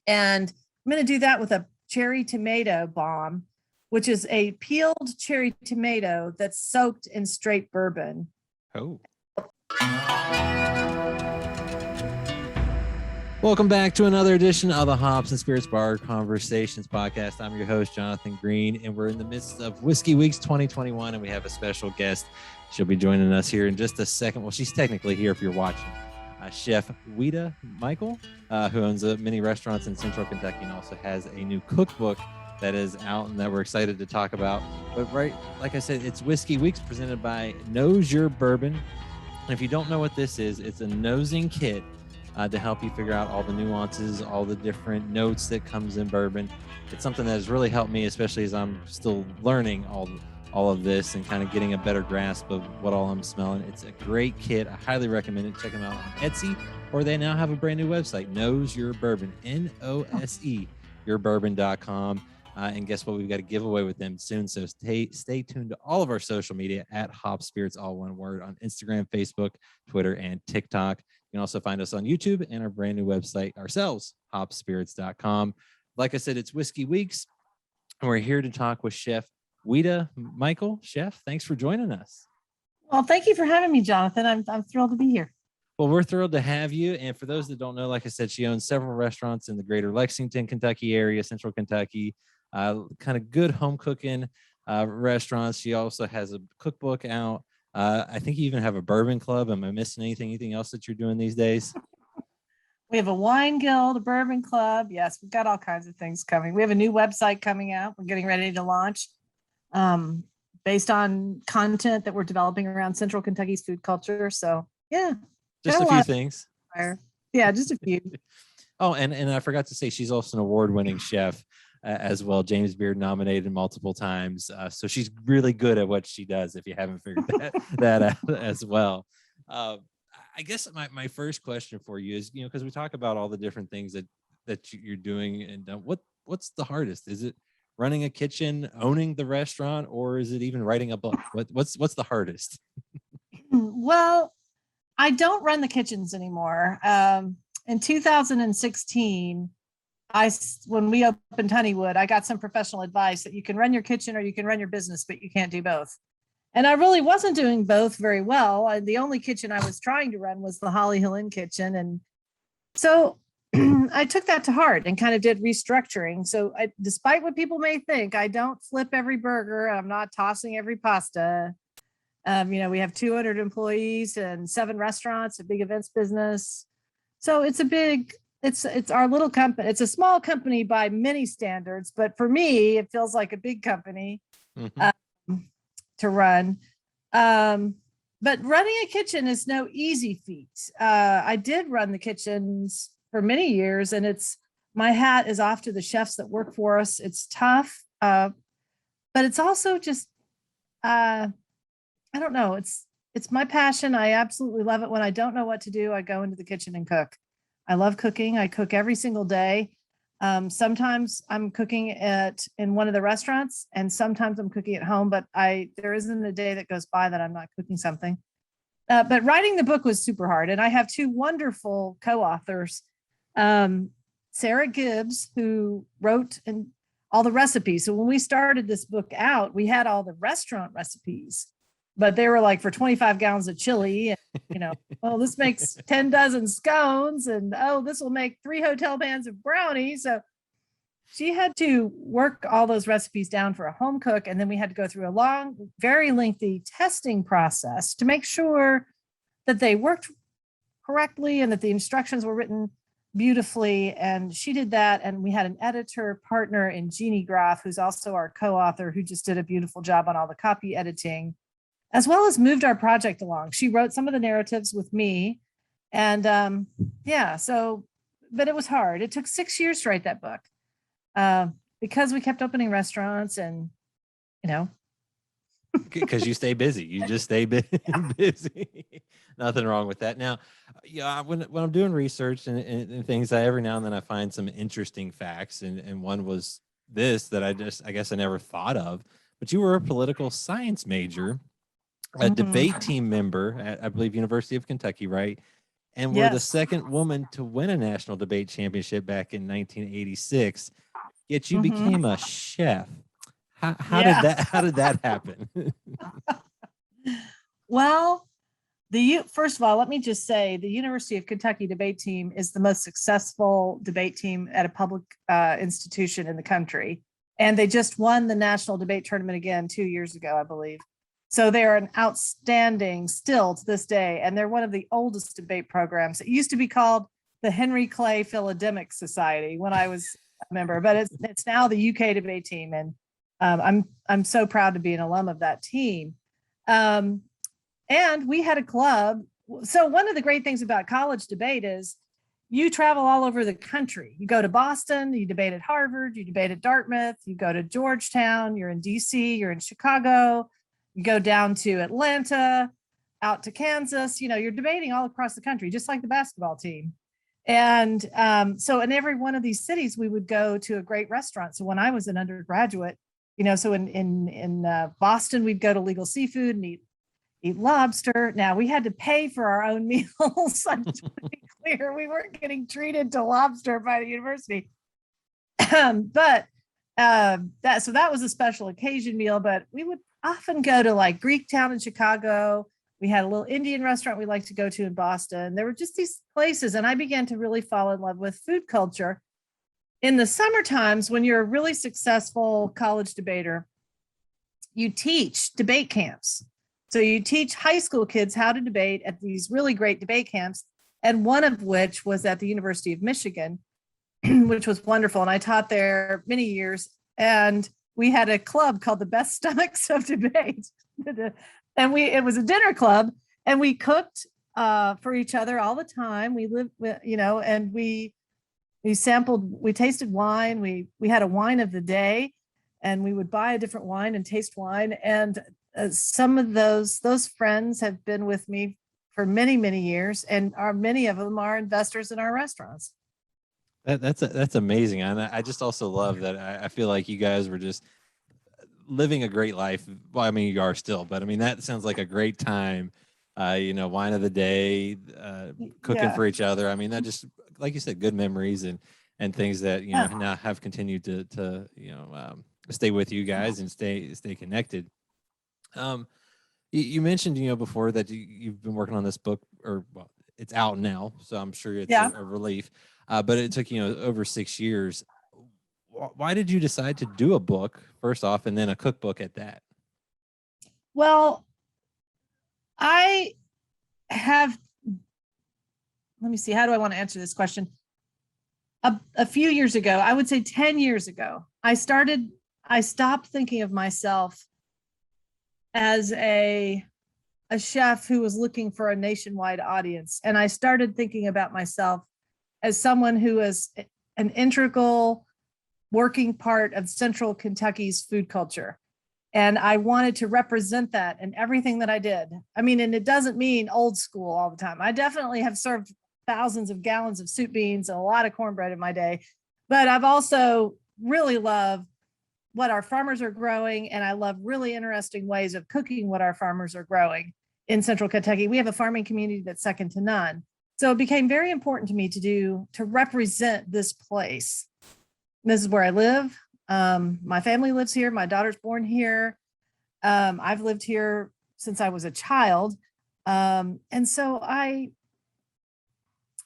And I'm going to do that with a cherry tomato bomb, which is a peeled cherry tomato that's soaked in straight bourbon. Oh. Welcome back to another edition of the Hops and Spirits Bar Conversations podcast. I'm your host, Jonathan Green, and we're in the midst of Whiskey Weeks 2021, and we have a special guest. She'll be joining us here in just a second. Well, she's technically here if you're watching. Chef Ouita Michel, who owns many restaurants in Central Kentucky and also has a new cookbook that is out and that we're excited to talk about. But right, like I said, it's Whiskey Weeks presented by Nose Your Bourbon. And if you don't know what this is, it's a nosing kit to help you figure out all the nuances, all the different notes that comes in bourbon. It's something that has really helped me, especially as I'm still learning all of this and kind of getting a better grasp of what all I'm smelling. It's a great kit. I highly recommend it. Check them out on Etsy, or they now have a brand new website, Nose Your Bourbon, Nose, yourbourbon.com. And guess what? We've got a giveaway with them soon. So stay tuned to all of our social media at Hop Spirits, all one word, on Instagram, Facebook, Twitter, and TikTok. You can also find us on YouTube and our brand new website ourselves, hopspirits.com. Like I said, it's Whiskey Weeks, and we're here to talk with Chef Ouita Michel. Chef, thanks for joining us. Well, thank you for having me, Jonathan. I'm thrilled to be here. Well, we're thrilled to have you. And for those that don't know, like I said, she owns several restaurants in the greater Lexington, Kentucky area, Central Kentucky, kind of good home cooking restaurants. She also has a cookbook out. I think you even have a bourbon club. Am I missing anything else that you're doing these days? We have a wine guild, a bourbon club. Yes, we've got all kinds of things coming. We have a new website coming out. We're getting ready to launch based on content that we're developing around Central Kentucky's food culture. So yeah. Just a few things. Yeah, just a few. Oh, and I forgot to say, she's also an award-winning chef as well. James Beard nominated multiple times. So she's really good at what she does, if you haven't figured that out as well. I guess my first question for you is, because we talk about all the different things that you're doing, and what's the hardest? Is it running a kitchen, owning the restaurant, or is it even writing a book? What's the hardest? Well, I don't run the kitchens anymore. In 2016, when we opened Honeywood, I got some professional advice that you can run your kitchen or you can run your business, but you can't do both. And I really wasn't doing both very well. The only kitchen I was trying to run was the Holly Hill Inn kitchen. And so I took that to heart and kind of did restructuring. So despite what people may think, I don't flip every burger. I'm not tossing every pasta. We have 200 employees and 7 restaurants, a big events business. So it's our little company. It's a small company by many standards, but for me, it feels like a big company to run. But running a kitchen is no easy feat. I did run the kitchens for many years, and my hat is off to the chefs that work for us. It's tough, but it's also just, I don't know. It's my passion. I absolutely love it. When I don't know what to do, I go into the kitchen and cook. I love cooking. I cook every single day. Sometimes I'm cooking in one of the restaurants, and sometimes I'm cooking at home, but there isn't a day that goes by that I'm not cooking something. But writing the book was super hard. And I have 2 wonderful co-authors, Sarah Gibbs, who wrote all the recipes. So when we started this book out, we had all the restaurant recipes, but they were like for 25 gallons of chili, and, this makes 10 dozen scones, and this will make 3 hotel pans of brownies. So she had to work all those recipes down for a home cook. And then we had to go through a long, very lengthy testing process to make sure that they worked correctly and that the instructions were written beautifully. And she did that. And we had an editor partner in Jeannie Groff, who's also our co-author, who just did a beautiful job on all the copy editing, as well as moved our project along. She wrote some of the narratives with me. And but it was hard. It took 6 years to write that book because we kept opening restaurants and, Because you stay busy. You just stay busy. Nothing wrong with that. Now, when I'm doing research and things, every now and then I find some interesting facts. And one was this that I guess I never thought of. But you were a political science major, a debate team member at, I believe, University of Kentucky, right? and were the Yes. second woman to win a national debate championship back in 1986. Yet you Mhm. became a chef. How did Yeah. that happen? Well, first of all, let me just say the University of Kentucky debate team is the most successful debate team at a public institution in the country. And they just won the national debate tournament again 2 years ago, I believe. So they're an outstanding still to this day. And they're one of the oldest debate programs. It used to be called the Henry Clay Philodemic Society when I was a member, but it's now the UK debate team. And I'm so proud to be an alum of that team. And we had a club. So one of the great things about college debate is you travel all over the country. You go to Boston, you debate at Harvard, you debate at Dartmouth, you go to Georgetown, you're in DC, you're in Chicago, you go down to Atlanta, out to Kansas, you're debating all across the country, just like the basketball team. And so in every one of these cities, we would go to a great restaurant. So when I was an undergraduate, so in Boston, we'd go to Legal Seafood and eat lobster. Now we had to pay for our own meals. I'm just to be clear, we weren't getting treated to lobster by the university. But that was a special occasion meal. But we would often go to like Greektown in Chicago. We had a little Indian restaurant we liked to go to in Boston. There were just these places, and I began to really fall in love with food culture. In the summer times, when you're a really successful college debater, you teach debate camps. So you teach high school kids how to debate at these really great debate camps, and one of which was at the University of Michigan, which was wonderful. And I taught there many years, and we had a club called the Best Stomachs of Debate. And it was a dinner club, and we cooked for each other all the time. We lived, and we tasted wine. We had a wine of the day, and we would buy a different wine and taste wine. And some of those friends have been with me for many, many years, and many of them are investors in our restaurants. That's amazing. And I just also love that. I feel like you guys were just living a great life. Well, I mean, you are still, but I mean, that sounds like a great time. Wine of the day, cooking for each other. I mean, that just, like you said, good memories and things that, now have continued to stay with you guys and stay connected. You mentioned, before that you've been working on this book, or well, it's out now, so I'm sure it's a relief. But it took over 6 years. Why did you decide to do a book first off, and then a cookbook at that? Well, I have. Let me see. How do I want to answer this question? A few years ago, I would say 10 years ago, I stopped thinking of myself as a chef who was looking for a nationwide audience. And I started thinking about myself as someone who is an integral working part of Central Kentucky's food culture. And I wanted to represent that in everything that I did. I mean, and it doesn't mean old school all the time. I definitely have served thousands of gallons of soup beans and a lot of cornbread in my day, but I've also really loved what our farmers are growing. And I love really interesting ways of cooking what our farmers are growing in Central Kentucky. We have a farming community that's second to none. So it became very important to me to represent this place. This is where I live. My family lives here. My daughter's born here. I've lived here since I was a child. And so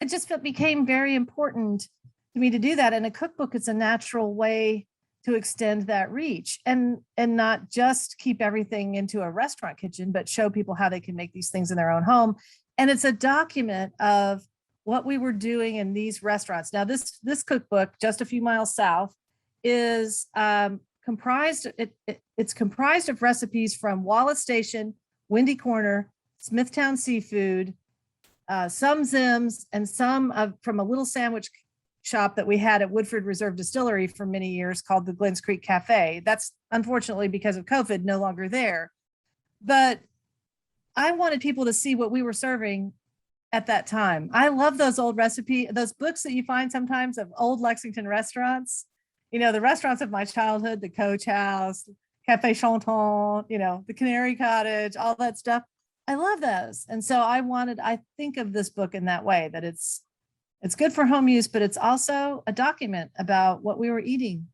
it just became very important to me to do that. And a cookbook is a natural way to extend that reach and not just keep everything into a restaurant kitchen, but show people how they can make these things in their own home. And it's a document of what we were doing in these restaurants. Now, this cookbook, just a few miles south, is comprised. It's comprised of recipes from Wallace Station, Windy Corner, Smithtown Seafood, some Zims, and some from a little sandwich shop that we had at Woodford Reserve Distillery for many years called the Glens Creek Cafe. That's unfortunately, because of COVID, no longer there. But I wanted people to see what we were serving at that time. I love those old those books that you find sometimes of old Lexington restaurants, the restaurants of my childhood, the Coach House, Cafe Chanton, the Canary Cottage, all that stuff. I love those. And so I think of this book in that way, that it's good for home use, but it's also a document about what we were eating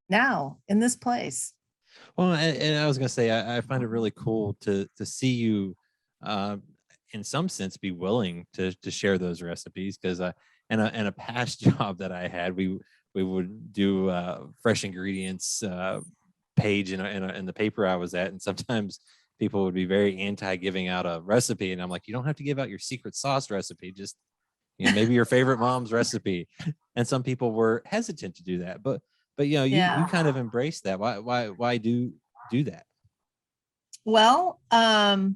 now in this place. Well, and I was going to say, I find it really cool to see you, uh, in some sense, be willing to share those recipes, because in a past job that I had, we would do fresh ingredients page in the paper I was at, and sometimes people would be very anti giving out a recipe, and I'm like, you don't have to give out your secret sauce recipe, just maybe your favorite mom's recipe. And some people were hesitant to do that, but you kind of embrace that. Why do that? Well, I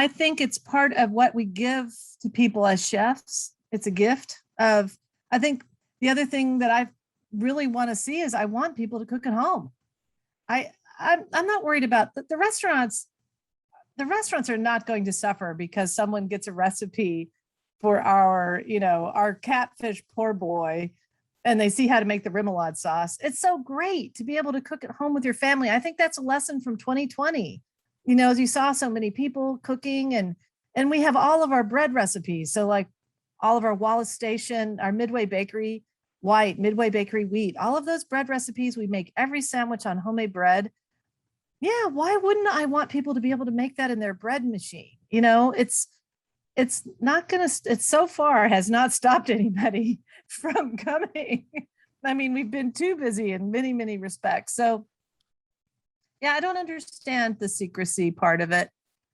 think it's part of what we give to people as chefs. It's a gift of, I think the other thing that I really want to see is I want people to cook at home. I'm not worried about the restaurants. The restaurants are not going to suffer because someone gets a recipe for our catfish poor boy and they see how to make the remoulade sauce. It's so great to be able to cook at home with your family. I think that's a lesson from 2020. As you saw so many people cooking, and we have all of our bread recipes. So like all of our Wallace Station, our Midway Bakery Midway Bakery wheat, all of those bread recipes, we make every sandwich on homemade bread. Yeah, why wouldn't I want people to be able to make that in their bread machine? It's not going to, it so far has not stopped anybody from coming. I mean, we've been too busy in many, many respects. So yeah, I don't understand the secrecy part of it.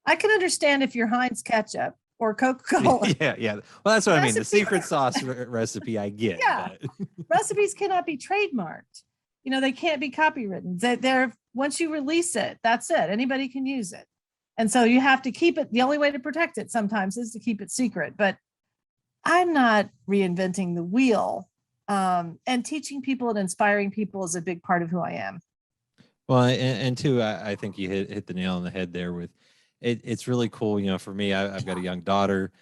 I can understand if you're Heinz ketchup or Coca-Cola. Yeah. Well, that's what I mean. The secret sauce recipe, I get. Yeah. Recipes cannot be trademarked. They can't be copywritten. They're once you release it, that's it. Anybody can use it. And so you have to keep it. The only way to protect it sometimes is to keep it secret. But I'm not reinventing the wheel. And teaching people and inspiring people is a big part of who I am. Well, and two, I think you hit the nail on the head there with it. It's really cool. For me, I've got a young daughter.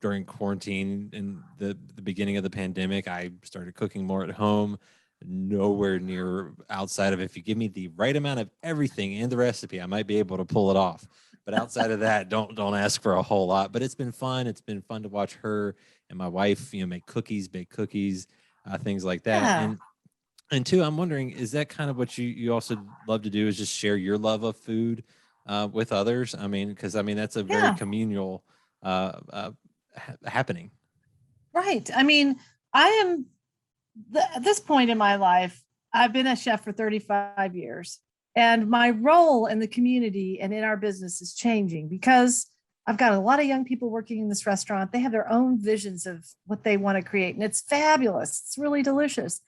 During quarantine and the beginning of the pandemic, I started cooking more at home. Nowhere near outside of, if you give me the right amount of everything in the recipe, I might be able to pull it off. But outside of that, don't ask for a whole lot. But it's been fun. It's been fun to watch her and my wife, make bake cookies, things like that. Yeah. And two, I'm wondering, is that kind of what you also love to do, is just share your love of food with others? I mean, because that's a very communal happening. Right. I mean, I am at this point in my life, I've been a chef for 35 years, and my role in the community and in our business is changing because I've got a lot of young people working in this restaurant. They have their own visions of what they want to create, and it's fabulous. It's really delicious.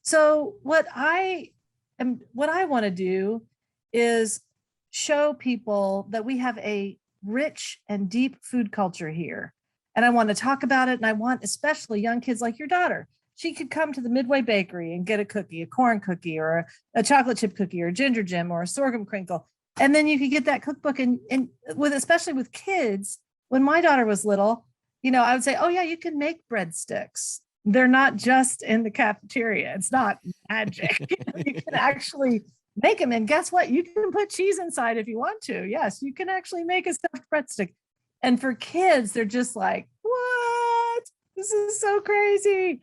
So what I want to do is show people that we have a rich and deep food culture here. And I want to talk about it. And I want especially young kids like your daughter. She could come to the Midway Bakery and get a cookie, a corn cookie, or a chocolate chip cookie, or a ginger gem, or a sorghum crinkle. And then you could get that cookbook. And especially with kids, when my daughter was little, I would say, oh yeah, you can make breadsticks. They're not just in the cafeteria. It's not magic. You can actually make them. And guess what? You can put cheese inside if you want to. Yes, you can actually make a stuffed breadstick. And for kids, they're just like, what? This is so crazy.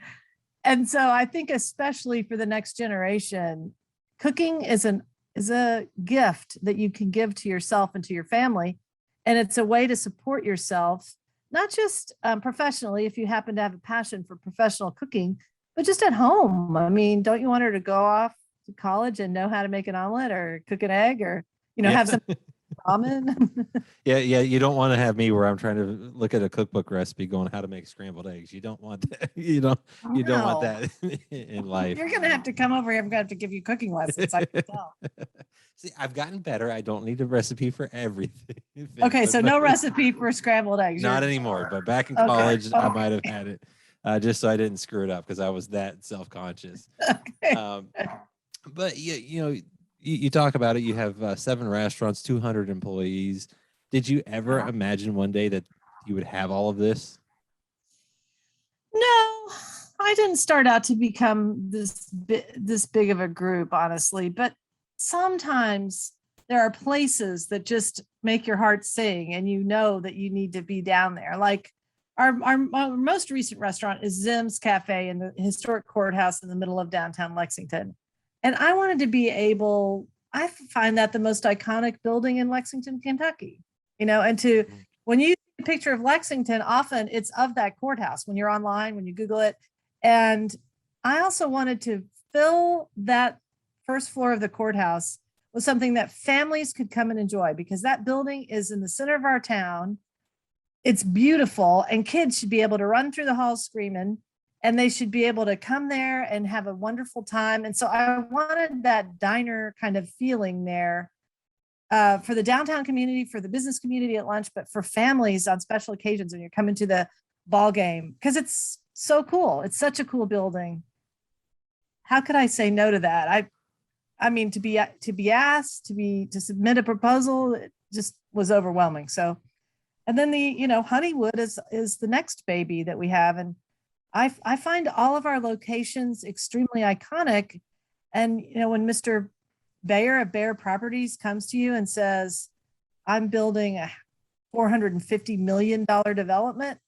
And so I think especially for the next generation, cooking is a gift that you can give to yourself and to your family. And it's a way to support yourself, not just professionally, if you happen to have a passion for professional cooking, but just at home. I mean, don't you want her to go off to college and know how to make an omelet or cook an egg or, have some ramen? Yeah. You don't want to have me where I'm trying to look at a cookbook recipe going how to make scrambled eggs. You don't want that. You don't want that in life. You're going to have to come over here. I'm going to have to give you cooking lessons. I can tell. See, I've gotten better. I don't need a recipe for everything. Okay, so no recipe for scrambled eggs. Not anymore, but back in college, I might have had it just so I didn't screw it up because I was that self-conscious. Okay. But you talk about it. You have 7 restaurants, 200 employees. Did you ever imagine one day that you would have all of this? No, I didn't start out to become this big of a group, honestly. But sometimes there are places that just make your heart sing, and you know that you need to be down there. Like our most recent restaurant is Zim's Cafe in the historic courthouse in the middle of downtown Lexington. And I wanted to be able, I find that the most iconic building in Lexington, Kentucky, and when you see a picture of Lexington, often it's of that courthouse when you're online, when you Google it. And I also wanted to fill that first floor of the courthouse with something that families could come and enjoy, because that building is in the center of our town. It's beautiful, and kids should be able to run through the halls screaming, and they should be able to come there and have a wonderful time. And so I wanted that diner kind of feeling there for the downtown community, for the business community at lunch, but for families on special occasions when you're coming to the ball game, because it's so cool. It's such a cool building. How could I say no to that? I mean, to be asked to submit a proposal, it just was overwhelming. So, and then Honeywood is the next baby that we have. And I find all of our locations extremely iconic. And, when Mr. Bayer of Bayer Properties comes to you and says, I'm building a $450 million development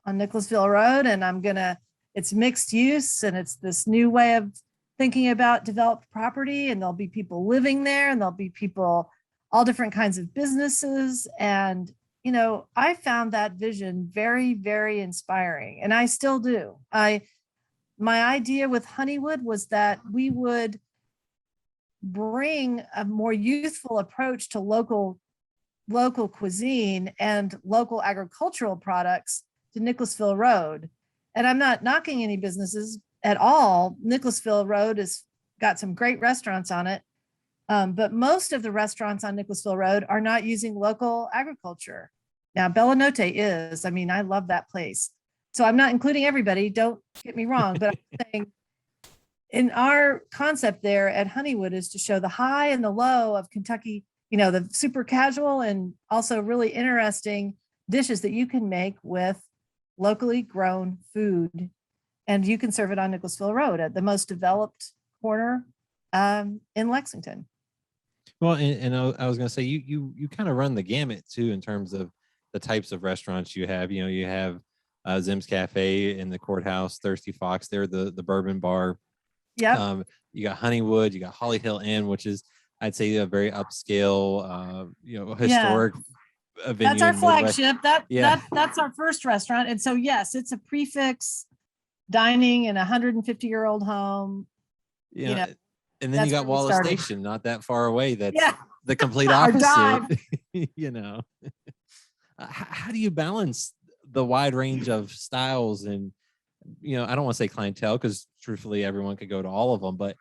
on Nicholasville Road, and it's mixed use, and it's this new way of thinking about developed property, and there'll be people living there, and there'll be people, all different kinds of businesses. And, I found that vision very, very inspiring, and I still do. My idea with Honeywood was that we would bring a more youthful approach to local cuisine and local agricultural products to Nicholasville Road. And I'm not knocking any businesses at all. Nicholasville Road has got some great restaurants on it. But most of the restaurants on Nicholasville Road are not using local agriculture. Now, Bella Notte is. I mean, I love that place. So I'm not including everybody, don't get me wrong, but I'm saying in our concept there at Honeywood is to show the high and the low of Kentucky, the super casual and also really interesting dishes that you can make with locally grown food. And you can serve it on Nicholasville Road at the most developed corner in Lexington. Well, and I was going to say, you kind of run the gamut too, in terms of the types of restaurants you have. You have Zim's Cafe in the courthouse, Thirsty Fox there, the Bourbon Bar. Yeah. You got Honeywood, you got Holly Hill Inn, which is, I'd say, a very upscale, historic venue. That's our flagship. That's our first restaurant. And so, yes, it's a prefix dining in a 150-year-old home. And then you got Wallace Station, not that far away. That's the complete opposite. How do you balance the wide range of styles and, I don't want to say clientele, because truthfully everyone could go to all of them, but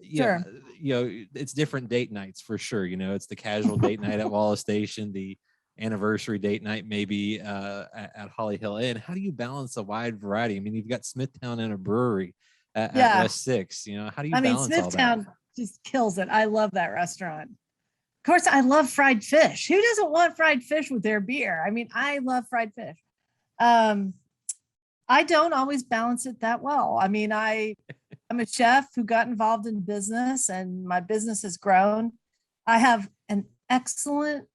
it's different date nights for sure. It's the casual date night at Wallace Station, the anniversary date night maybe at Holly Hill Inn. How do you balance a wide variety? I mean, you've got Smithtown and a brewery at West 6. How do you balance Smithtown all that? Just kills it. I love that restaurant. Of course, I love fried fish. Who doesn't want fried fish with their beer? I mean, I love fried fish. I don't always balance it that well. I mean, I'm a chef who got involved in business, and my business has grown. I have an excellent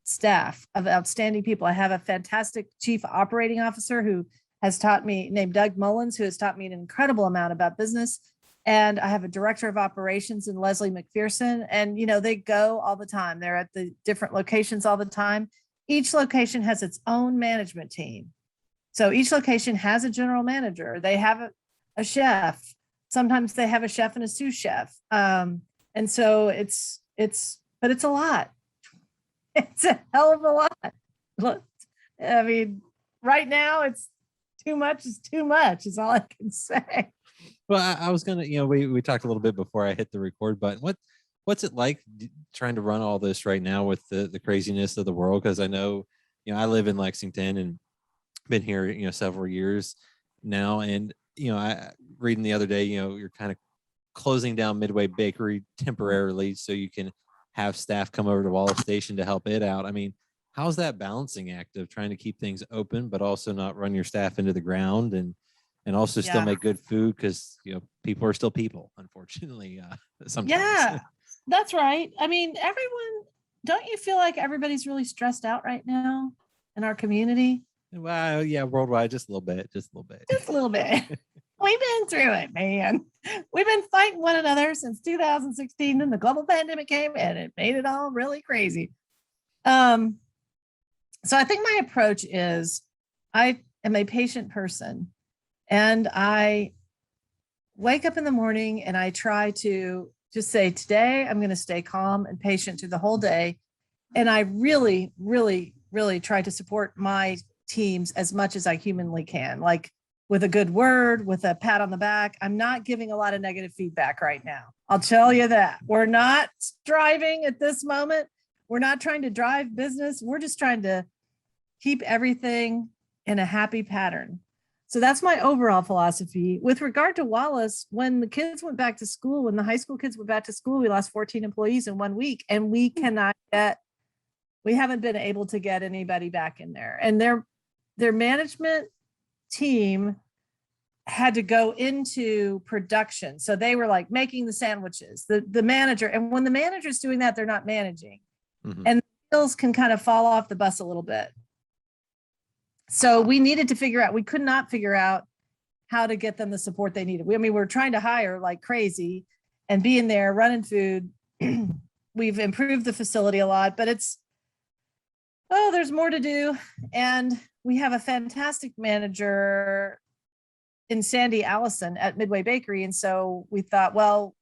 staff of outstanding people. I have a fantastic chief operating officer who has taught me, named Doug Mullins, who has taught me an incredible amount about business. And I have a director of operations in Leslie McPherson. And, they go all the time. They're at the different locations all the time. Each location has its own management team. So each location has a general manager. They have a chef. Sometimes they have a chef and a sous chef. And so it's a lot. It's a hell of a lot. Look, I mean, right now it's too much is too much is all I can say. Well, I was going to, we talked a little bit before I hit the record button. What's it like trying to run all this right now with the craziness of the world? Because I know, I live in Lexington and been here, several years now. And, I reading the other day, you're kind of closing down Midway Bakery temporarily so you can have staff come over to Wallace Station to help it out. I mean, how's that balancing act of trying to keep things open, but also not run your staff into the ground and also still make good food? Because, people are still people, unfortunately, sometimes. Yeah. That's right. I mean, don't you feel like everybody's really stressed out right now in our community? Well, yeah, worldwide, just a little bit, just a little bit. Just a little bit. We've been through it, man. We've been fighting one another since 2016, and the global pandemic came and it made it all really crazy. Um, so I think my approach is I am a patient person, and I wake up in the morning and I try to just say, today I'm going to stay calm and patient through the whole day. And I really, really, really try to support my teams as much as I humanly can, like with a good word, with a pat on the back. I'm not giving a lot of negative feedback right now. I'll tell you that. We're not striving at this moment. We're not trying to drive business. We're just trying to keep everything in a happy pattern. So that's my overall philosophy. With regard to Wallace, when the kids went back to school, when the high school kids went back to school, we lost 14 employees in 1 week, and we haven't been able to get anybody back in there. And their management team had to go into production. So they were like making the sandwiches, the manager. And when the manager's doing that, they're not managing. Mm-hmm. And the skills can kind of fall off the bus a little bit. So we needed to we could not figure out how to get them the support they needed. We're trying to hire like crazy and be in there running food. We've improved the facility a lot, but there's more to do. And we have a fantastic manager in Sandy Allison at Midway Bakery. And so we thought, well,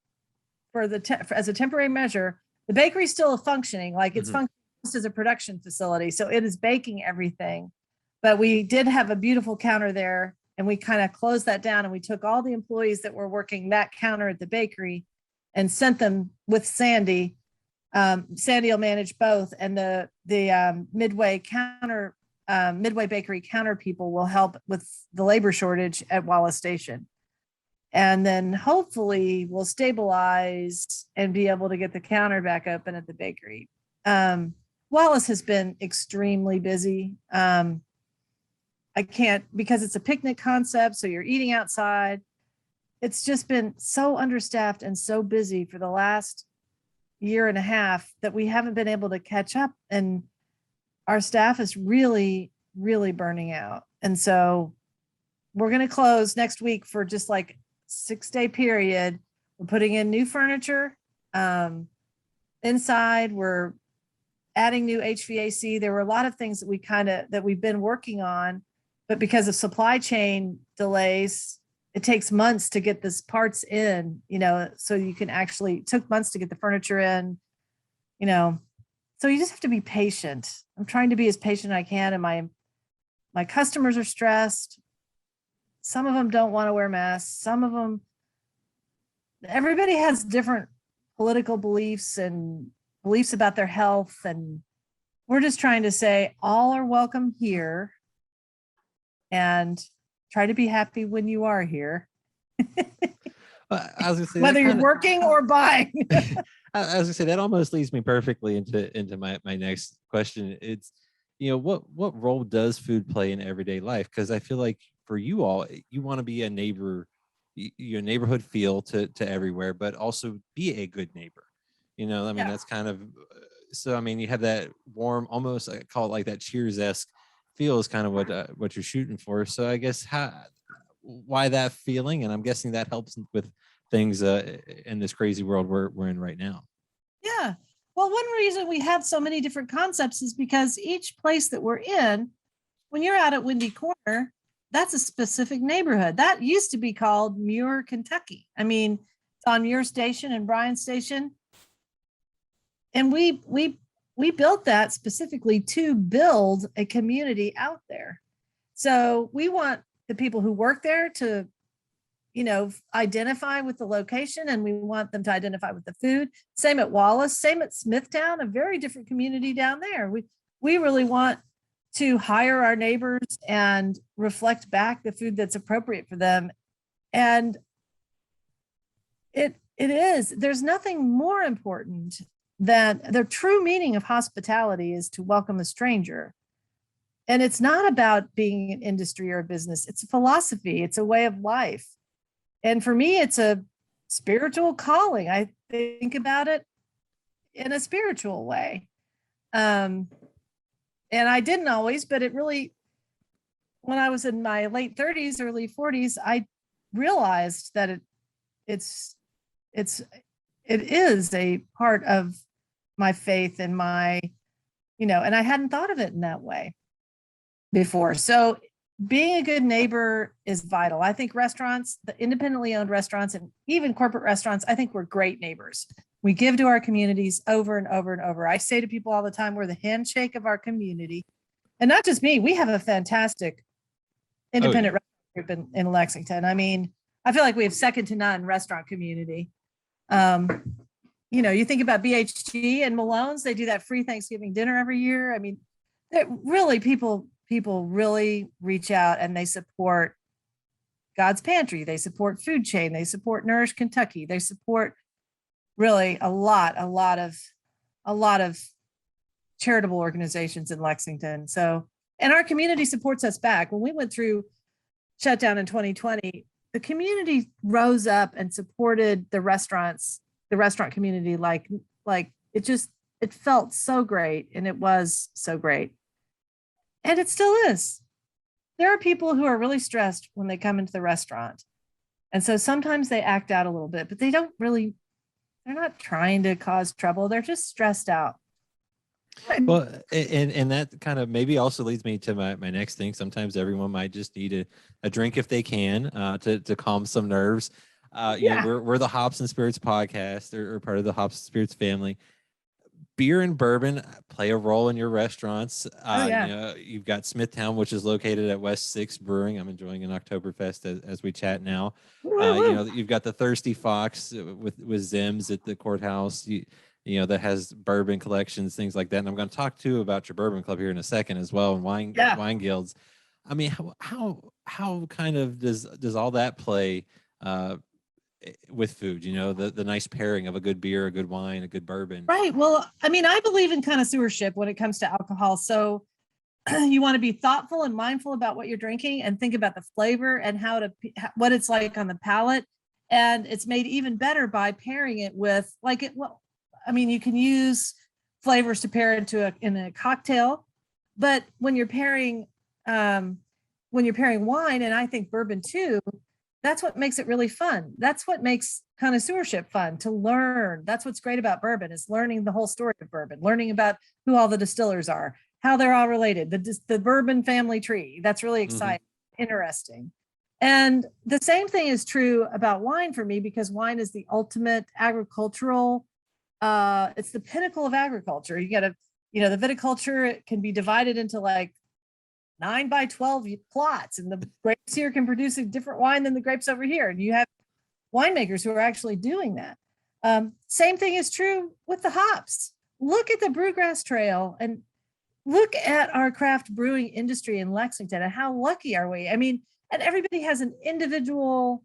as a temporary measure, the bakery's still functioning, like it's functioning as a production facility. So it is baking everything. But we did have a beautiful counter there, and we kind of closed that down, and we took all the employees that were working that counter at the bakery and sent them with Sandy. Sandy will manage both, and the Midway Bakery counter people will help with the labor shortage at Wallace Station. And then hopefully we'll stabilize and be able to get the counter back open at the bakery. Wallace has been extremely busy. I can't, because it's a picnic concept, so you're eating outside. It's just been so understaffed and so busy for the last year and a half that we haven't been able to catch up, and our staff is really, really burning out. And so we're going to close next week for just like 6-day period. We're putting in new furniture. Inside, we're adding new HVAC. There were a lot of things that we've been working on, but because of supply chain delays, it takes months to get this parts in, so you can it took months to get the furniture in, so you just have to be patient. I'm trying to be as patient as I can. And my customers are stressed. Some of them don't want to wear masks. Everybody has different political beliefs and beliefs about their health. And we're just trying to say all are welcome here, and try to be happy when you are here. I was gonna say, whether you're working or buying. I was gonna say that almost leads me perfectly into my next question. It's, what role does food play in everyday life? Because I feel like for you all, you want to be a neighbor, your neighborhood feel to everywhere, but also be a good neighbor. That's kind of, so you have that warm, almost I call it like that Cheers-esque feel is kind of what you're shooting for. So I guess why that feeling? And I'm guessing that helps with things in this crazy world we're in right now. Yeah. Well, one reason we have so many different concepts is because each place that we're in, when you're out at Windy Corner, that's a specific neighborhood. That used to be called Muir, Kentucky. It's on Muir Station and Bryan Station. And we built that specifically to build a community out there. So we want the people who work there to, identify with the location, and we want them to identify with the food. Same at Wallace, same at Smithtown, a very different community down there. We really want to hire our neighbors and reflect back the food that's appropriate for them. And there's nothing more important than the true meaning of hospitality is to welcome a stranger. And it's not about being an industry or a business. It's a philosophy. It's a way of life. And for me, it's a spiritual calling. I think about it in a spiritual way. And I didn't always, but it really, when I was in my late 30s, early 40s, I realized that it's it is a part of my faith and my, and I hadn't thought of it in that way before. So being a good neighbor is vital. I think restaurants, the independently owned restaurants and even corporate restaurants, I think we're great neighbors. We give to our communities over and over and over. I say to people all the time, we're the handshake of our community. And not just me, we have a fantastic independent restaurant group in Lexington. I mean, I feel like we have second to none restaurant community. You think about BHG and Malone's, they do that free Thanksgiving dinner every year. I mean, really people really reach out and they support God's Pantry. They support Food Chain. They support Nourish Kentucky. They support really a lot of charitable organizations in Lexington. So, and our community supports us back. When we went through shutdown in 2020, the community rose up and supported the restaurant community. Like it felt so great. And it was so great. And it still is. There are people who are really stressed when they come into the restaurant. And so sometimes they act out a little bit, but they're not trying to cause trouble. They're just stressed out. Well, and that kind of maybe also leads me to my next thing. Sometimes everyone might just need a drink if they can, to calm some nerves. We're the Hops and Spirits podcast, or part of the Hops and Spirits family. Beer and bourbon play a role in your restaurants. You've got Smithtown, which is located at West 6 Brewing. I'm enjoying an Oktoberfest as we chat now. You've got the Thirsty Fox with Zims at the courthouse. That has bourbon collections, things like that. And I'm going to talk too about your bourbon club here in a second as well, and wine guilds. I mean, how kind of does all that play with food? The nice pairing of a good beer, a good wine, a good bourbon. Right. Well, I mean, I believe in connoisseurship when it comes to alcohol. So you want to be thoughtful and mindful about what you're drinking and think about the flavor and what it's like on the palate. And it's made even better by pairing it with you can use flavors to pair in a cocktail, but when you're pairing wine, and I think bourbon too, that's what makes it really fun. That's what makes connoisseurship fun, to learn. That's what's great about bourbon, is learning the whole story of bourbon, learning about who all the distillers are, how they're all related, the bourbon family tree. That's really exciting, interesting. And the same thing is true about wine for me, because wine is the ultimate agricultural. It's the pinnacle of agriculture. You got the viticulture, it can be divided into like 9 by 12 plots, and the grapes here can produce a different wine than the grapes over here. And you have winemakers who are actually doing that. Same thing is true with the hops. Look at the Brewgrass Trail and look at our craft brewing industry in Lexington, and how lucky are we? I mean, and everybody has an individual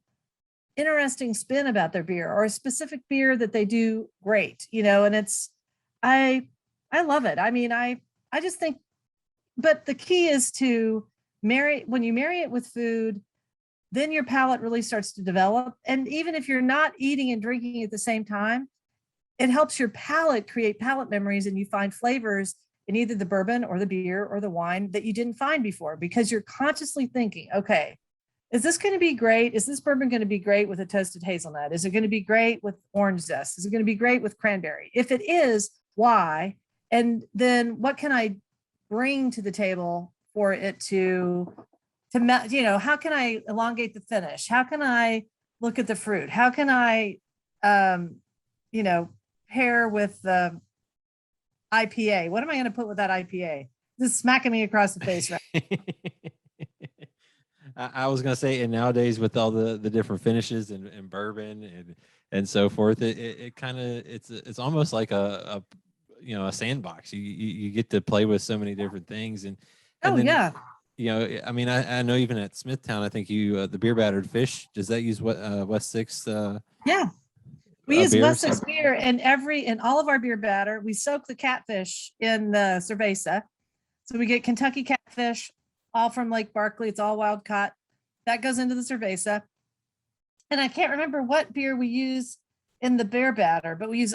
interesting spin about their beer, or a specific beer that they do great, and I love it. I mean, I just think, but the key is when you marry it with food, then your palate really starts to develop. And even if you're not eating and drinking at the same time, it helps your palate create palate memories, and you find flavors in either the bourbon or the beer or the wine that you didn't find before, because you're consciously thinking, okay, is this going to be great? Is this bourbon going to be great with a toasted hazelnut? Is it going to be great with orange zest? Is it going to be great with cranberry? If it is, why? And then what can I bring to the table for it to how can I elongate the finish? How can I look at the fruit? How can I, pair with the IPA? What am I going to put with that IPA? This is smacking me across the face, right? I was going to say, and nowadays with all the different finishes and bourbon and so forth, it kind of, it's almost like a sandbox. You get to play with so many different things. And then, I mean, I know even at Smithtown, I think the beer battered fish, does that use West 6? Yeah. We use West 6 beer in all of our beer batter. We soak the catfish in the cerveza. So we get Kentucky catfish, all from Lake Barkley. It's all wild caught. That goes into the cerveza. And I can't remember what beer we use in the beer batter, but we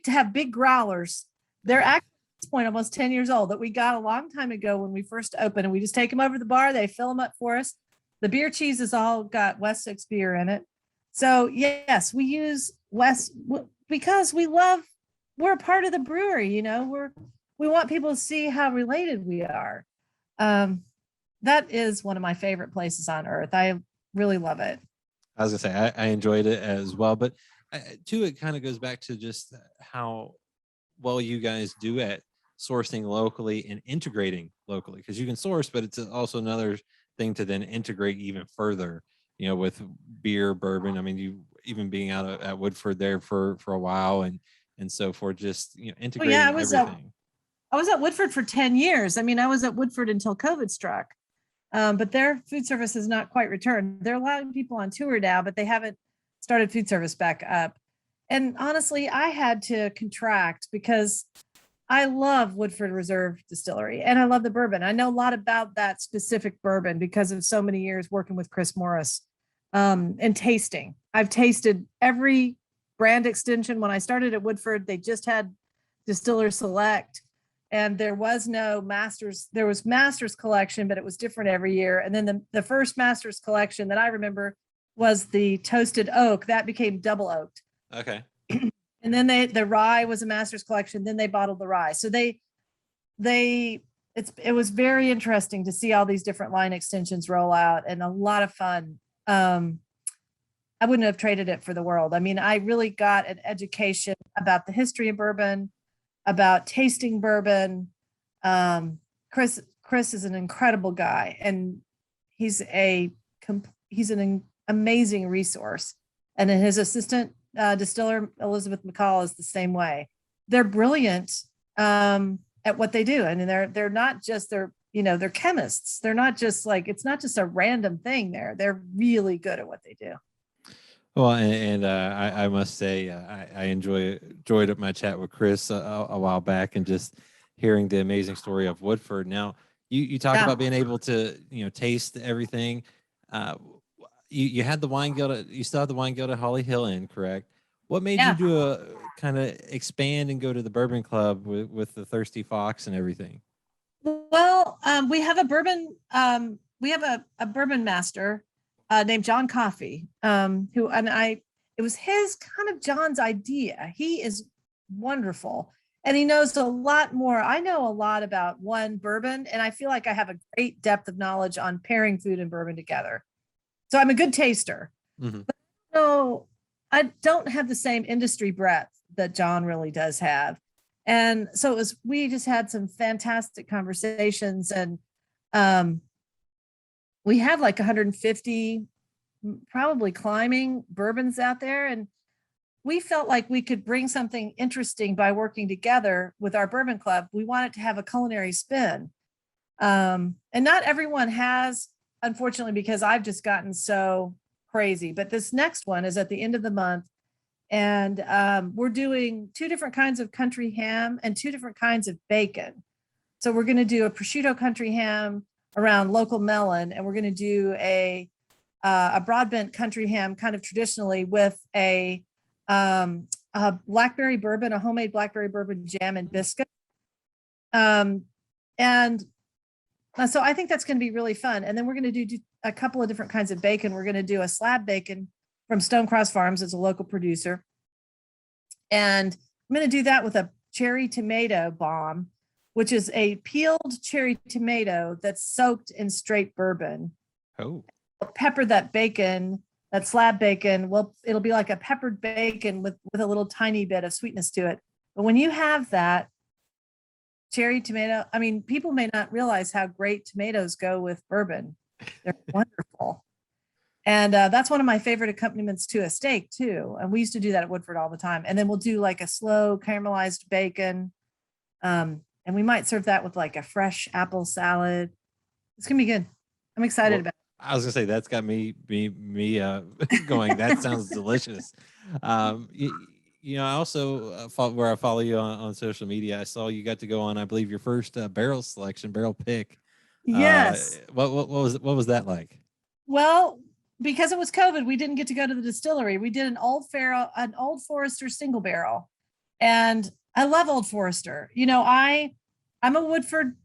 have big growlers. They're actually at this point almost 10 years old that we got a long time ago when we first opened, and we just take them over to the bar. They fill them up for us. The beer cheese has all got Wessex beer in it. So yes, we use West because we're a part of the brewery, we want people to see how related we are. That is one of my favorite places on earth. I really love it. I was gonna say I enjoyed it as well, but too, it kind of goes back to just how well you guys do at sourcing locally and integrating locally, because you can source, but it's also another thing to then integrate even further, with beer, bourbon. I mean, you even being out at Woodford there for a while and so forth, just integrating everything. I was at Woodford for 10 years. I mean, I was at Woodford until COVID struck. But their food service has not quite returned. They're allowing people on tour now, but they haven't started food service back up. And honestly, I had to contract because I love Woodford Reserve Distillery and I love the bourbon. I know a lot about that specific bourbon because of so many years working with Chris Morris and tasting. I've tasted every brand extension. When I started at Woodford, they just had Distiller Select. And there was no Masters. There was Masters collection, but it was different every year. And then the first Masters collection that I remember was the Toasted Oak. That became Double Oaked. Okay. And then the rye was a Masters collection. Then they bottled the rye. So it was very interesting to see all these different line extensions roll out, and a lot of fun. I wouldn't have traded it for the world. I mean, I really got an education about the history of bourbon, about tasting bourbon. Chris is an incredible guy, and he's an amazing resource. And then his assistant distiller Elizabeth McCall is the same way. They're brilliant at what they do. I mean, they're not just they're chemists. They're not just it's not just a random thing there. They're really good at what they do. Well, and I must say I enjoyed my chat with Chris a while back, and just hearing the amazing story of Woodford. Now you talk about being able to taste everything. You had the wine guild. You still have the wine guild at Holly Hill Inn, correct? What made you do a kind of expand and go to the Bourbon Club with the Thirsty Fox and everything? Well, we have a bourbon. We have a bourbon master named John Coffey, it was John's idea. He is wonderful. And he knows a lot more. I know a lot about bourbon, and I feel like I have a great depth of knowledge on pairing food and bourbon together. So I'm a good taster. Mm-hmm. But no, I don't have the same industry breadth that John really does have. And so we just had some fantastic conversations, and we have 150 probably climbing bourbons out there. And we felt like we could bring something interesting by working together with our bourbon club. We wanted to have a culinary spin. And not everyone has, unfortunately, because I've just gotten so crazy. But this next one is at the end of the month. And we're doing 2 different kinds of country ham and 2 different kinds of bacon. So we're going to do a prosciutto country ham around local melon, and we're going to do a broadbent country ham kind of traditionally with a blackberry bourbon, a homemade blackberry bourbon jam and biscuit. And so I think that's going to be really fun. And then we're going to do a couple of different kinds of bacon. We're going to do a slab bacon from Stonecross Farms. It's a local producer. And I'm going to do that with a cherry tomato bomb, which is a peeled cherry tomato that's soaked in straight bourbon. Oh. Pepper that bacon, that slab bacon. Well, it'll be like a peppered bacon with a little tiny bit of sweetness to it. But when you have that cherry tomato, I mean, people may not realize how great tomatoes go with bourbon. They're wonderful. And that's one of my favorite accompaniments to a steak too. And we used to do that at Woodford all the time. And then we'll do a slow caramelized bacon. And we might serve that with a fresh apple salad. It's gonna be good. I'm excited about it. I was gonna say that's got me going. That sounds delicious. I also where I follow you on social media, I saw you got to go on, I believe, your first barrel pick. Yes. What was that like? Well, because it was COVID, we didn't get to go to the distillery. We did an Old Forester single barrel. And I love Old Forester. I'm a Woodford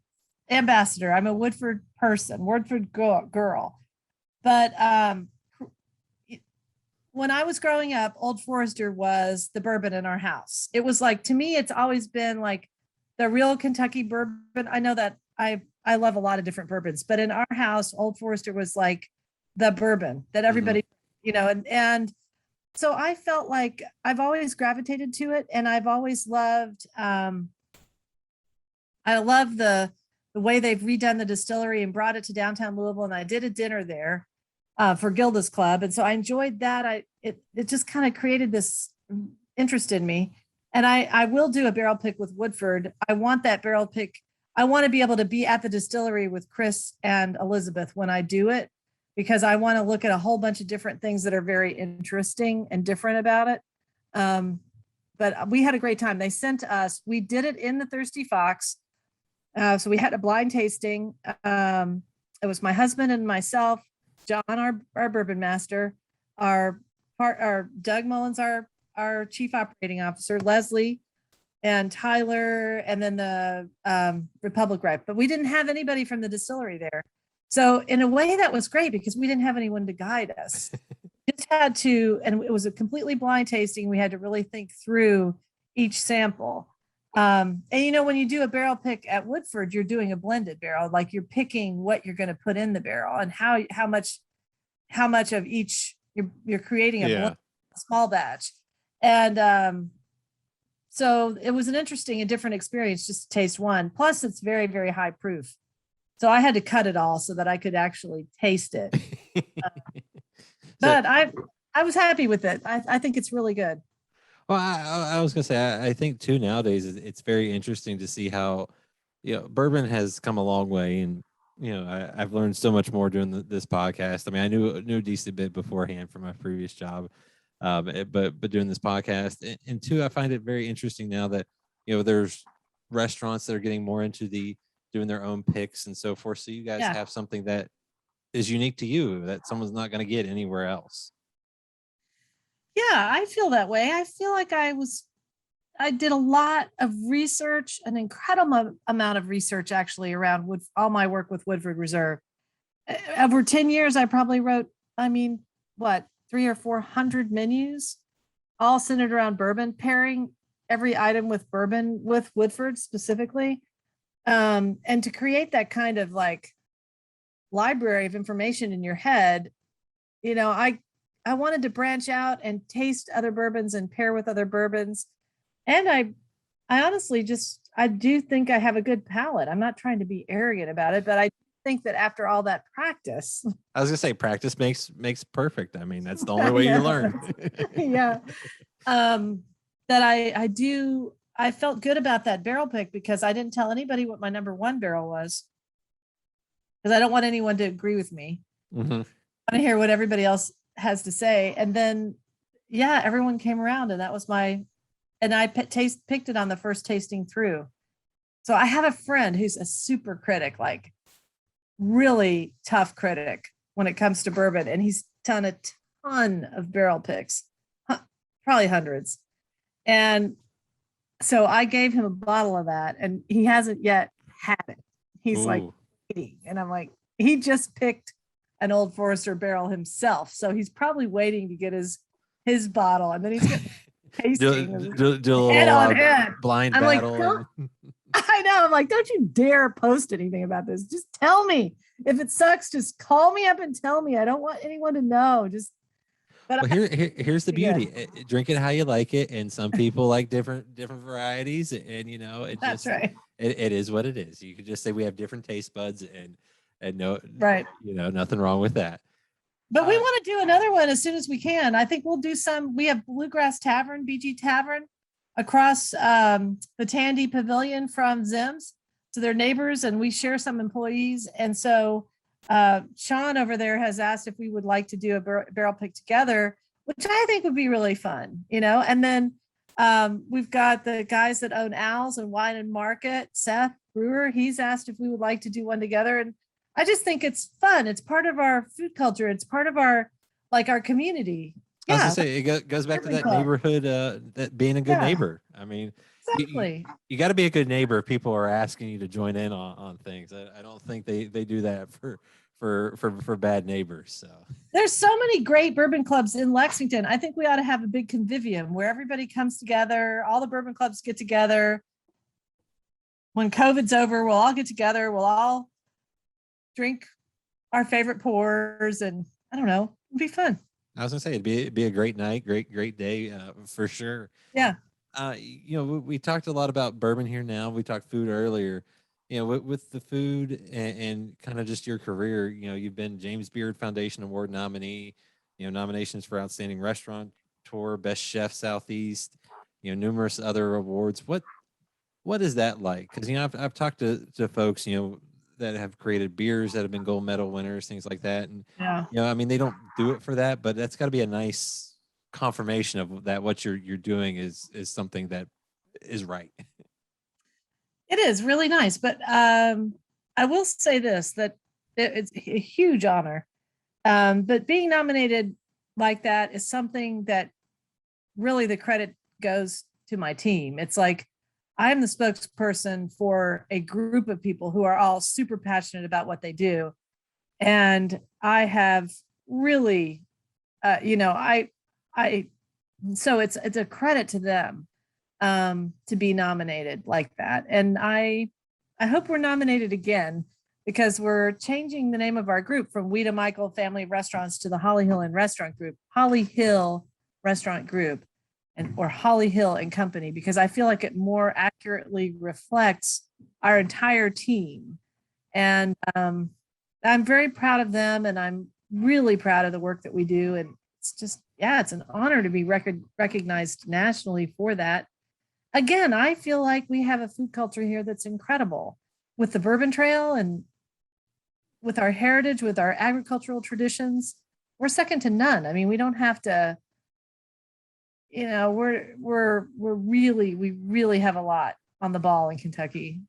ambassador. I'm a Woodford person, Woodford girl. But when I was growing up, Old Forester was the bourbon in our house. It was like, to me, it's always been like the real Kentucky bourbon. I know that I love a lot of different bourbons, but in our house, Old Forester was like the bourbon that everybody, and so I felt like I've always gravitated to it, and I've always loved, I love the way they've redone the distillery and brought it to downtown Louisville. And I did a dinner there for Gilda's Club. And so I enjoyed that. It just kind of created this interest in me. And I will do a barrel pick with Woodford. I want that barrel pick. I want to be able to be at the distillery with Chris and Elizabeth when I do it, because I want to look at a whole bunch of different things that are very interesting and different about it. But we had a great time. They sent us, we did it in the Thirsty Fox. So we had a blind tasting. It was my husband and myself, John, our bourbon master, our Doug Mullins, our chief operating officer, Leslie, and Tyler, and then the Republic rep. But we didn't have anybody from the distillery there. So in a way that was great, because we didn't have anyone to guide us. Just had to, and it was a completely blind tasting. We had to really think through each sample. And when you do a barrel pick at Woodford, you're doing a blended barrel, like you're picking what you're going to put in the barrel and how much of each you're creating a small batch. And so it was an interesting and different experience just to taste one. Plus, it's very, very high proof. So I had to cut it all so that I could actually taste it. But I was happy with it. I think it's really good. Well, I was gonna say, I think too nowadays it's very interesting to see how, bourbon has come a long way, and I've learned so much more doing this podcast. I mean, I knew a decent bit beforehand from my previous job, but doing this podcast, and two, I find it very interesting now that there's restaurants that are getting more into doing their own picks and so forth. So you guys have something that is unique to you that someone's not going to get anywhere else. Yeah, I feel that way. I feel like I did a lot of research, an incredible amount of research actually around all my work with Woodford Reserve. Over 10 years, I probably wrote, 300 or 400 menus, all centered around bourbon, pairing every item with bourbon with Woodford specifically. And to create that kind of like library of information in your head, I wanted to branch out and taste other bourbons and pair with other bourbons. And I honestly I do think I have a good palate. I'm not trying to be arrogant about it, but I think that after all that practice, I was gonna say practice makes perfect. I mean, that's the only way you learn. Yeah. That I felt good about that barrel pick, because I didn't tell anybody what my number one barrel was, because I don't want anyone to agree with me. Mm-hmm. I want to hear what everybody else has to say. And then, everyone came around, and that was and I picked it on the first tasting through. So I have a friend who's a super critic, like really tough critic when it comes to bourbon. And he's done a ton of barrel picks, probably hundreds. And so I gave him a bottle of that, and he hasn't yet had it. He's like, and I'm like, he just picked an Old Forester barrel himself, so he's probably waiting to get his bottle, and then he's gonna tasting do a little blind I'm battle. Like, I know. I'm like, don't you dare post anything about this. Just tell me if it sucks. Just call me up and tell me. I don't want anyone to know. But here's the beauty. Drink it how you like it, and some people like different varieties, and that's right. It is what it is. You could just say we have different taste buds, and no, right. Nothing wrong with that. But we want to do another one as soon as we can. I think we'll do some. We have Bluegrass Tavern, BG Tavern, across the Tandy Pavilion from Zim's. So they're neighbors, and we share some employees. And so Sean over there has asked if we would like to do a barrel pick together, which I think would be really fun, And then we've got the guys that own Al's and Wine and Market, Seth Brewer. He's asked if we would like to do one together. And I just think it's fun. It's part of our food culture. It's part of our like our community. I was gonna Yeah, say it goes back to bourbon that club. neighborhood, that being a good Yeah, neighbor. I mean, you, exactly. you got to be a good neighbor if people are asking you to join in on things. I don't think they do that for bad neighbors. So There's so many great bourbon clubs in Lexington. I think we ought to have a big convivium where everybody comes together, all the bourbon clubs get together. When COVID's over, we'll all get together, we'll all drink our favorite pours, and I don't know, it'd be fun. I was gonna say it'd be a great night, great day, for sure. Yeah. We talked a lot about bourbon here now. We talked food earlier. With the food and kind of just your career, you've been James Beard Foundation Award nominee, nominations for Outstanding Restaurant Tour, Best Chef Southeast, numerous other awards. What is that like? Because I've talked to folks, that have created beers that have been gold medal winners, things like that, and Yeah. I mean, they don't do it for that, but that's got to be a nice confirmation of that what you're doing is something that is right. It is really nice, but I will say this, that it's a huge honor. But being nominated like that is something that really the credit goes to my team. It's like I'm the spokesperson for a group of people who are all super passionate about what they do. And I have really, I so it's a credit to them to be nominated like that. And I hope we're nominated again, because we're changing the name of our group from Ouita Michel Family of Restaurants to the Holly Hill and Restaurant Group, Holly Hill Restaurant Group, or Holly Hill and Company, because I feel like it more accurately reflects our entire team. And I'm very proud of them, and I'm really proud of the work that we do. And it's just, yeah, it's an honor to be recognized nationally for that. Again, I feel like we have a food culture here that's incredible, with the Bourbon Trail and with our heritage, with our agricultural traditions. We're second to none. I mean, we don't have to, we really have a lot on the ball in Kentucky.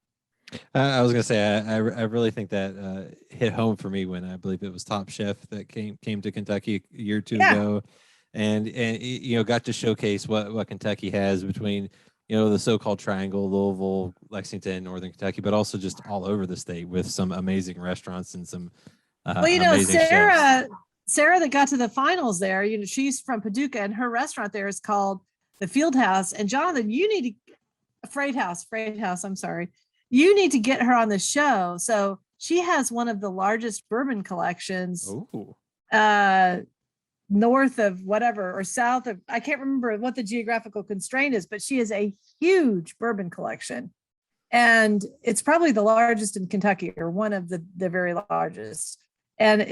I was gonna say I really think that hit home for me when I believe it was Top Chef that came to Kentucky a year or two ago, and got to showcase what Kentucky has between the so-called triangle, Louisville, Lexington, Northern Kentucky, but also just all over the state with some amazing restaurants and some amazing chefs. Sarah that got to the finals there, she's from Paducah, and her restaurant there is called the Field House. And Jonathan, you need to Freight House. I'm sorry. You need to get her on the show. So she has one of the largest bourbon collections north of whatever, or south of, I can't remember what the geographical constraint is, but she has a huge bourbon collection. And it's probably the largest in Kentucky, or one of the very largest. And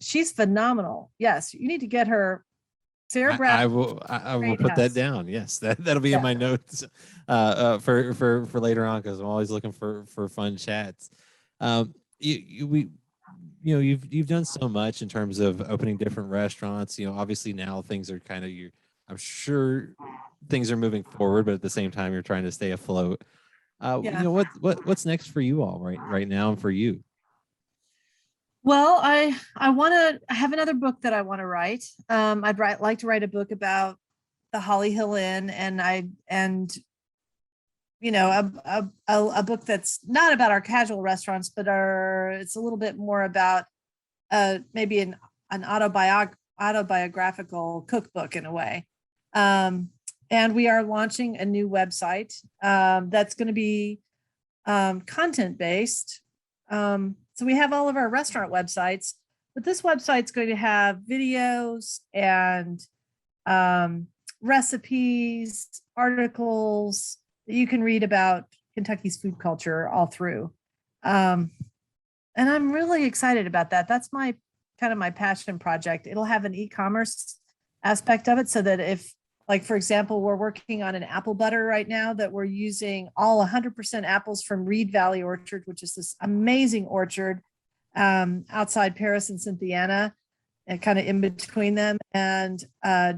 she's phenomenal. Yes, you need to get her. Sarah Brown. I will put that down. Yes, that'll be in my notes for later on, because I'm always looking for fun chats. You've done so much in terms of opening different restaurants. Obviously now things are kind of I'm sure things are moving forward, but at the same time you're trying to stay afloat. What's next for you all right now and for you? Well, I have another book that I want to write. I'd like to write a book about the Holly Hill Inn, and a book that's not about our casual restaurants, but it's a little bit more about maybe an autobiographical cookbook in a way. And we are launching a new website that's going to be content based. So we have all of our restaurant websites, but this website's going to have videos and recipes, articles that you can read about Kentucky's food culture all through. And I'm really excited about that. That's my passion project. It'll have an e-commerce aspect of it, so that if, like, for example, we're working on an apple butter right now that we're using all 100% apples from Reed Valley Orchard, which is this amazing orchard outside Paris and Cynthiana, and kind of in between them. And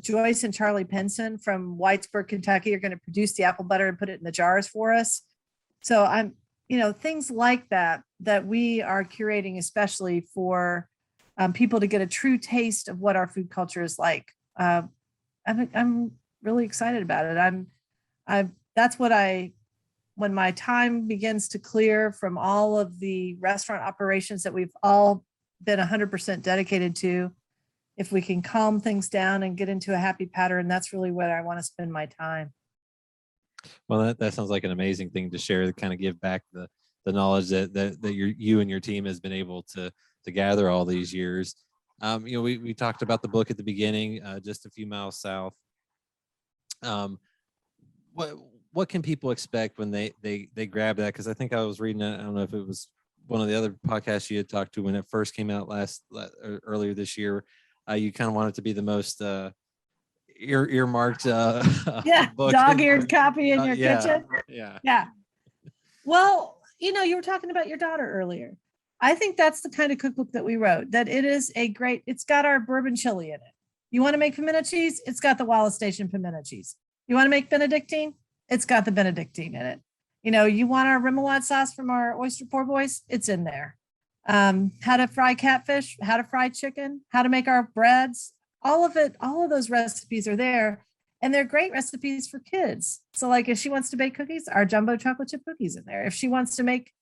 Joyce and Charlie Penson from Whitesburg, Kentucky, are going to produce the apple butter and put it in the jars for us. So things like that we are curating, especially for people to get a true taste of what our food culture is like. I'm really excited about it. That's what when my time begins to clear from all of the restaurant operations that we've all been 100% dedicated to, if we can calm things down and get into a happy pattern, that's really where I want to spend my time. Well, that sounds like an amazing thing to share, to kind of give back the knowledge that you and your team has been able to gather all these years. We talked about the book at the beginning, Just a Few Miles South. What can people expect when they grab that? Because I think I was reading it, I don't know if it was one of the other podcasts you had talked to when it first came out earlier this year. You kind of want it to be the most earmarked book, dog-eared copy in your kitchen. Yeah. Well, you were talking about your daughter earlier. I think that's the kind of cookbook that we wrote, that it's got our bourbon chili in it. You want to make pimento cheese? It's got the Wallace Station pimento cheese. You want to make Benedictine? It's got the Benedictine in it. You want our remoulade sauce from our oyster poor boys? It's in there. How to fry catfish, how to fry chicken, how to make our breads, all of it, all of those recipes are there. And they're great recipes for kids. So like if she wants to bake cookies, our jumbo chocolate chip cookies in there. If she wants to make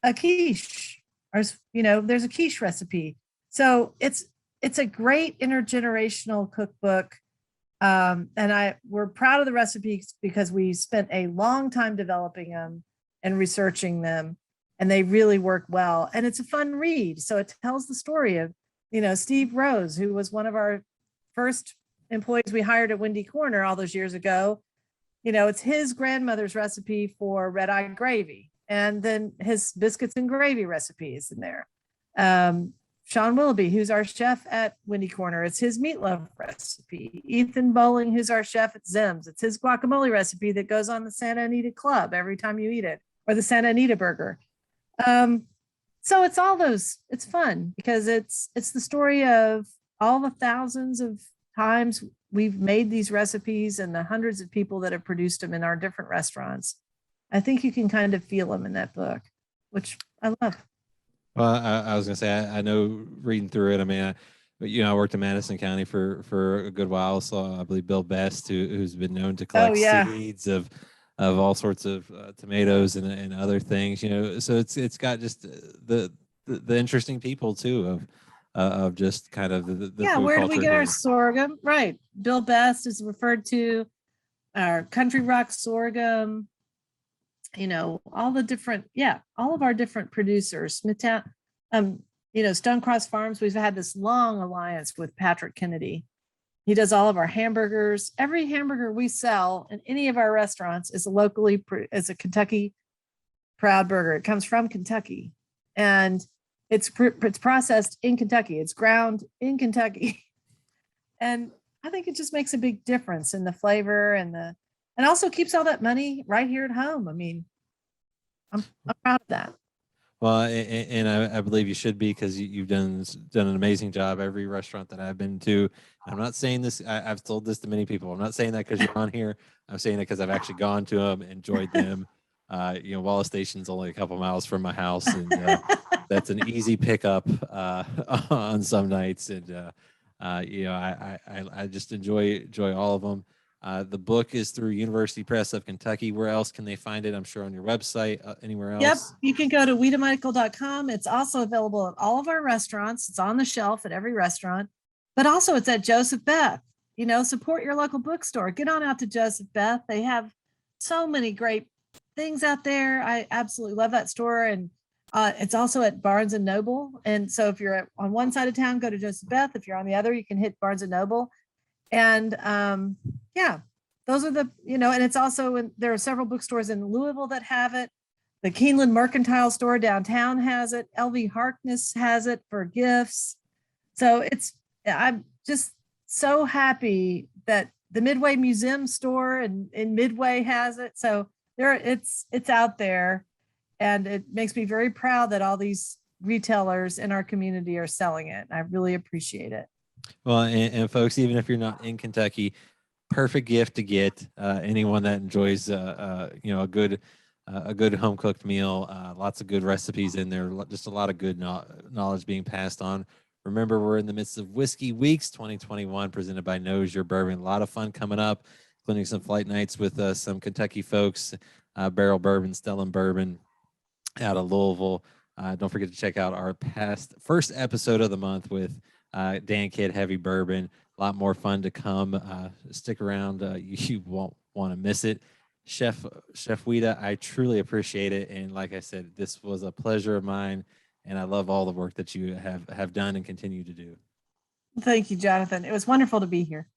a quiche, or there's a quiche recipe. So it's a great intergenerational cookbook. And we're proud of the recipes because we spent a long time developing them and researching them, and they really work well. And it's a fun read. So it tells the story of, Steve Rose, who was one of our first employees we hired at Windy Corner all those years ago. It's his grandmother's recipe for red eye gravy, and then his biscuits and gravy recipes in there. Sean Willoughby, who's our chef at Windy Corner, it's his meatloaf recipe. Ethan Bowling, who's our chef at Zim's, it's his guacamole recipe that goes on the Santa Anita Club every time you eat it, or the Santa Anita burger. So it's all those. It's fun because it's the story of all the thousands of times we've made these recipes and the hundreds of people that have produced them in our different restaurants. I think you can kind of feel them in that book, which I love. Well, I was going to say, I know reading through it, I mean, I worked in Madison County for a good while. So I believe Bill Best, who's been known to collect seeds of all sorts of tomatoes and other things, so it's got just the interesting people too of just kind of the food where do we get here. Our sorghum? Right. Bill Best is referred to, our country rock sorghum, all of our different producers. Smithtown, Stonecross Farms, we've had this long alliance with Patrick Kennedy. He does all of our hamburgers. Every hamburger we sell in any of our restaurants is a Kentucky proud burger. It comes from Kentucky, and it's processed in Kentucky. It's ground in Kentucky. And I think it just makes a big difference in the flavor and also keeps all that money right here at home. I mean, I'm proud of that. Well, and I believe you should be, because you've done an amazing job. Every restaurant that I've been to, I'm not saying this, I've told this to many people. I'm not saying that because you're on here. I'm saying it because I've actually gone to them, enjoyed them. Wallace Station's only a couple miles from my house, and that's an easy pickup on some nights. And I just enjoy all of them. The book is through University Press of Kentucky. Where else can they find it? I'm sure on your website, anywhere else? Yep. You can go to OuitaMichel.com. It's also available at all of our restaurants. It's on the shelf at every restaurant, but also it's at Joseph Beth. Support your local bookstore. Get on out to Joseph Beth. They have so many great things out there. I absolutely love that store. And it's also at Barnes and Noble. And so if you're on one side of town, go to Joseph Beth. If you're on the other, you can hit Barnes and Noble. And those are and it's also there are several bookstores in Louisville that have it. The Keeneland Mercantile Store downtown has it. LV Harkness has it for gifts. So I'm just so happy that the Midway Museum store in Midway has it. So it's out there, and it makes me very proud that all these retailers in our community are selling it. I really appreciate it. Well, and folks, even if you're not in Kentucky, perfect gift to get anyone that enjoys a good home cooked meal. Lots of good recipes in there. Just a lot of good knowledge being passed on Remember, we're in the midst of Whiskey Weeks 2021, presented by Knows Your Bourbon. A lot of fun coming up, including some flight nights with some Kentucky folks, Barrel Bourbon, Stellan Bourbon out of Louisville. Don't forget to check out our first episode of the month with Dan Kidd, Heavy Bourbon. A lot more fun to come. Stick around. You won't want to miss it. Chef Ouita, I truly appreciate it. And like I said, this was a pleasure of mine. And I love all the work that you have done and continue to do. Thank you, Jonathan. It was wonderful to be here.